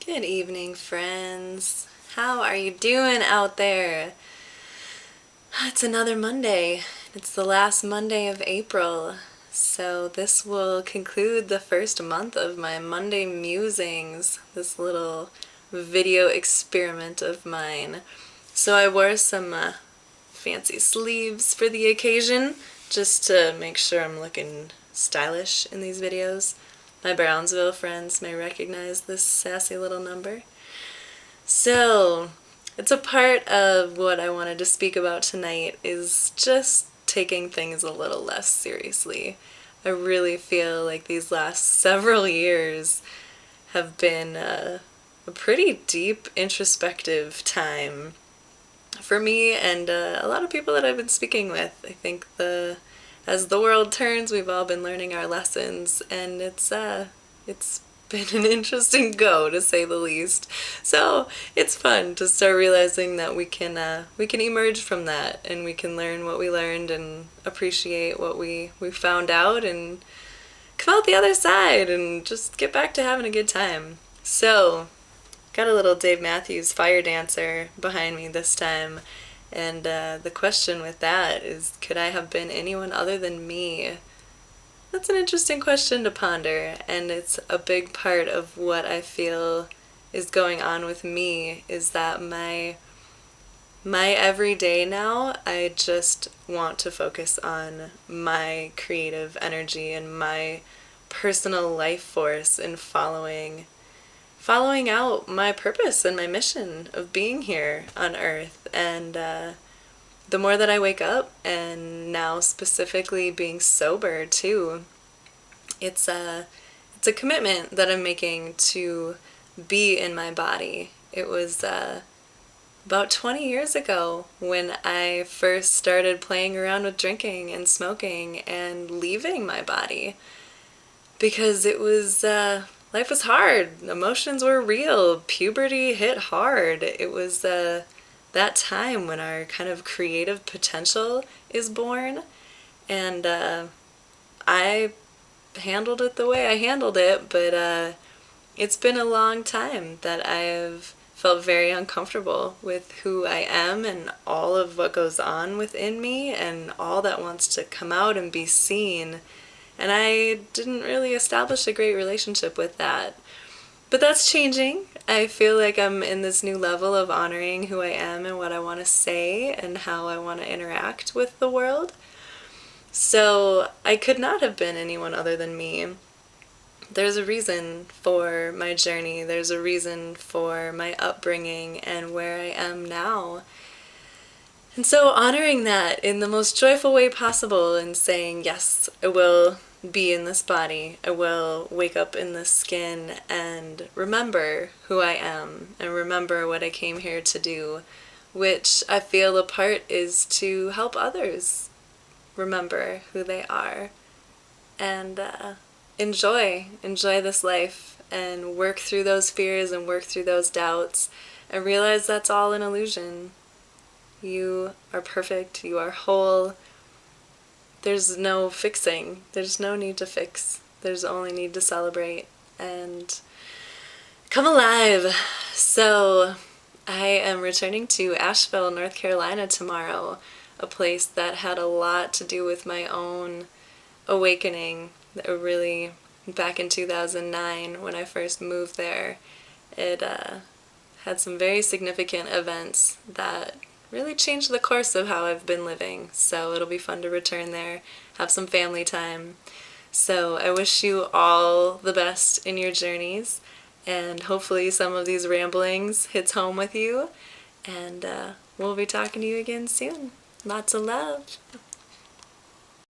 Good evening, friends. How are you doing out there? It's another Monday. It's the last Monday of April. So this will conclude the first month of my Monday Musings, this little video experiment of mine. So I wore some fancy sleeves for the occasion, just to make sure I'm looking stylish in these videos. My Brownsville friends may recognize this sassy little number. So, it's a part of what I wanted to speak about tonight is just taking things a little less seriously. I really feel like these last several years have been a pretty deep introspective time for me and a lot of people that I've been speaking with. I think as the world turns, we've all been learning our lessons, and it's been an interesting go, to say the least. So it's fun to start realizing that we can emerge from that, and we can learn what we learned and appreciate what we found out, and come out the other side and just get back to having a good time. So, got a little Dave Matthews Fire Dancer behind me this time. And the question with that is, could I have been anyone other than me? That's an interesting question to ponder, and it's a big part of what I feel is going on with me, is that my everyday now, I just want to focus on my creative energy and my personal life force and following out my purpose and my mission of being here on Earth. And the more that I wake up, and now specifically being sober too, it's a commitment that I'm making to be in my body. It was about 20 years ago when I first started playing around with drinking and smoking and leaving my body, because it was life was hard. Emotions were real. Puberty hit hard. It was that time when our kind of creative potential is born. And I handled it the way I handled it, but it's been a long time that I've felt very uncomfortable with who I am and all of what goes on within me and all that wants to come out and be seen. And I didn't really establish a great relationship with that. But that's changing. I feel like I'm in this new level of honoring who I am and what I want to say and how I want to interact with the world. So I could not have been anyone other than me. There's a reason for my journey. There's a reason for my upbringing and where I am now. And so honoring that in the most joyful way possible and saying, yes, I will be in this body. I will wake up in this skin and remember who I am and remember what I came here to do, which I feel a part is to help others remember who they are and enjoy this life and work through those fears and work through those doubts and realize that's all an illusion. You are perfect. You are whole. There's no fixing. There's no need to fix. There's only need to celebrate and come alive. So I am returning to Asheville, North Carolina tomorrow, a place that had a lot to do with my own awakening. Really, back in 2009 when I first moved there, it had some very significant events that really changed the course of how I've been living. So it'll be fun to return there, have some family time. So I wish you all the best in your journeys, and hopefully some of these ramblings hits home with you, and we'll be talking to you again soon. Lots of love.